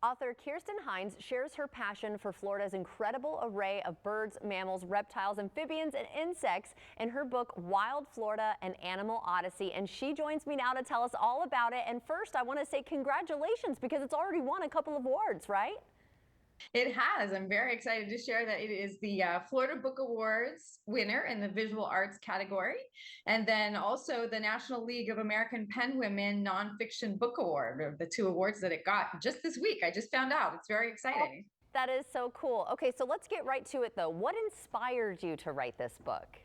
Author Kirsten Hines shares her passion for Florida's incredible array of birds, mammals, reptiles, amphibians, and insects in her book Wild Florida: An Animal Odyssey. And she joins me now to tell us all about it. And first, I want to say congratulations because it's already won a couple of awards, right? It has. I'm very excited to share that it is the Florida Book Awards winner in the visual arts category, and then also the National League of American Penwomen Nonfiction Book Award, are the two awards that it got just this week. I just found out. It's very exciting. That is so cool. Okay, so let's get right to it though. What inspired you to write this book?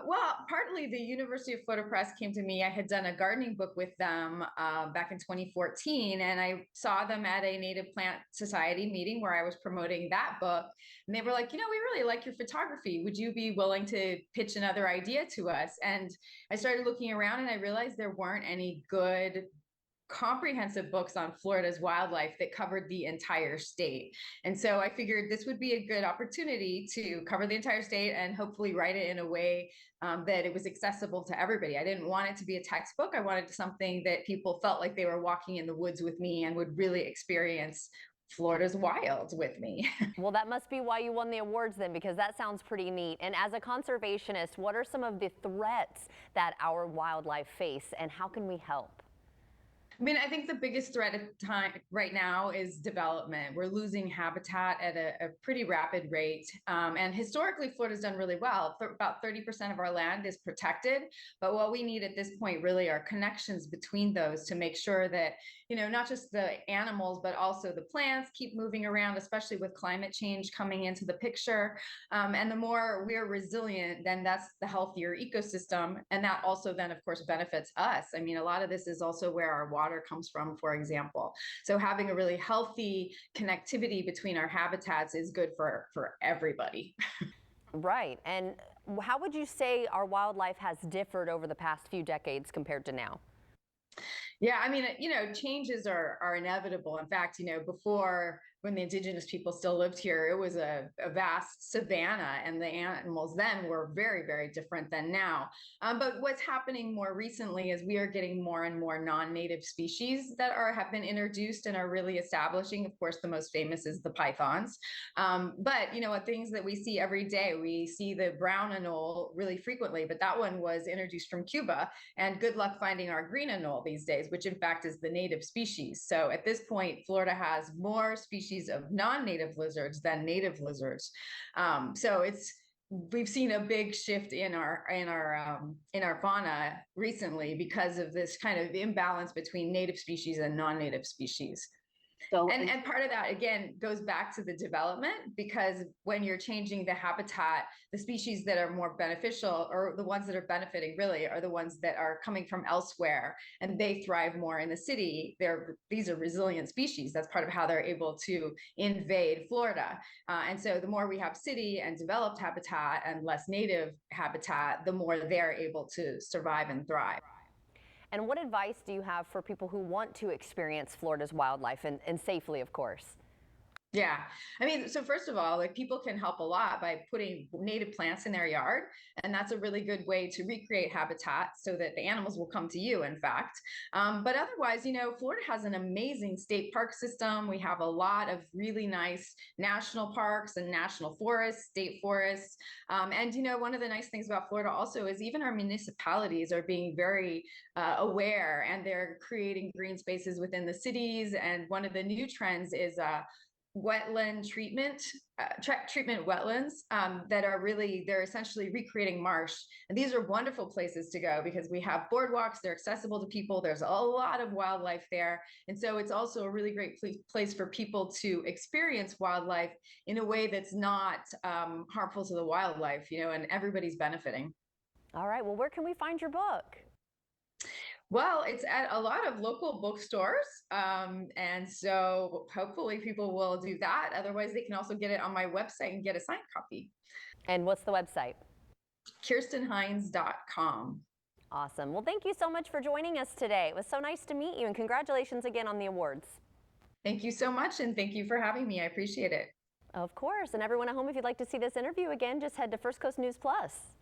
Well, partly the University of Florida Press came to me. I had done a gardening book with them back in 2014, and I saw them at a Native Plant Society meeting where I was promoting that book. And they were like, we really like your photography. Would you be willing to pitch another idea to us? And I started looking around and I realized there weren't any good comprehensive books on Florida's wildlife that covered the entire state. And so I figured this would be a good opportunity to cover the entire state and hopefully write it in a way that it was accessible to everybody. I didn't want it to be a textbook. I wanted something that people felt like they were walking in the woods with me and would really experience Florida's wild with me. Well, that must be why you won the awards then, because that sounds pretty neat. And as a conservationist, what are some of the threats that our wildlife face and how can we help? I mean, I think the biggest threat at time right now is development. We're losing habitat at a pretty rapid rate. And historically, Florida's done really well. About 30% of our land is protected. But what we need at this point really are connections between those to make sure that, not just the animals, but also the plants keep moving around, especially with climate change coming into the picture. And the more we're resilient, then that's the healthier ecosystem. And that also then, of course, benefits us. I mean, a lot of this is also where our water comes from, for example. So having a really healthy connectivity between our habitats is good for everybody. Right. And how would you say our wildlife has differed over the past few decades compared to now? Yeah, I mean, changes are inevitable. In fact, before, when the indigenous people still lived here, it was a vast savanna, and the animals then were very, very different than now. But what's happening more recently is we are getting more and more non-native species that have been introduced and are really establishing. Of course, the most famous is the pythons. But things that we see every day, we see the brown anole really frequently, but that one was introduced from Cuba. And good luck finding our green anole these days, which in fact is the native species. So at this point, Florida has more species of non-native lizards than native lizards. So we've seen a big shift in our fauna recently because of this kind of imbalance between native species and non-native species. So, And part of that, again, goes back to the development, because when you're changing the habitat, the species that are more beneficial, or the ones that are benefiting really, are the ones that are coming from elsewhere, and they thrive more in the city. These are resilient species. That's part of how they're able to invade Florida. And so the more we have city and developed habitat and less native habitat, the more they're able to survive and thrive. and what advice do you have for people who want to experience Florida's wildlife and safely, of course? Yeah. I mean, so first of all, like, people can help a lot by putting native plants in their yard. And that's a really good way to recreate habitat so that the animals will come to you, in fact. But otherwise, Florida has an amazing state park system. We have a lot of really nice national parks and national forests, state forests. And, one of the nice things about Florida also is even our municipalities are being very aware, and they're creating green spaces within the cities. And one of the new trends is wetland treatment, treatment wetlands that are really, they're essentially recreating marsh. And these are wonderful places to go because we have boardwalks, they're accessible to people, there's a lot of wildlife there. And so it's also a really great place for people to experience wildlife in a way that's not harmful to the wildlife, and everybody's benefiting. All right. Well, where can we find your book? Well, it's at a lot of local bookstores. And so hopefully people will do that. Otherwise, they can also get it on my website and get a signed copy. And what's the website? KirstenHines.com. Awesome. Well, thank you so much for joining us today. It was so nice to meet you, and congratulations again on the awards. Thank you so much. And thank you for having me. I appreciate it. Of course. And everyone at home, if you'd like to see this interview again, just head to First Coast News Plus.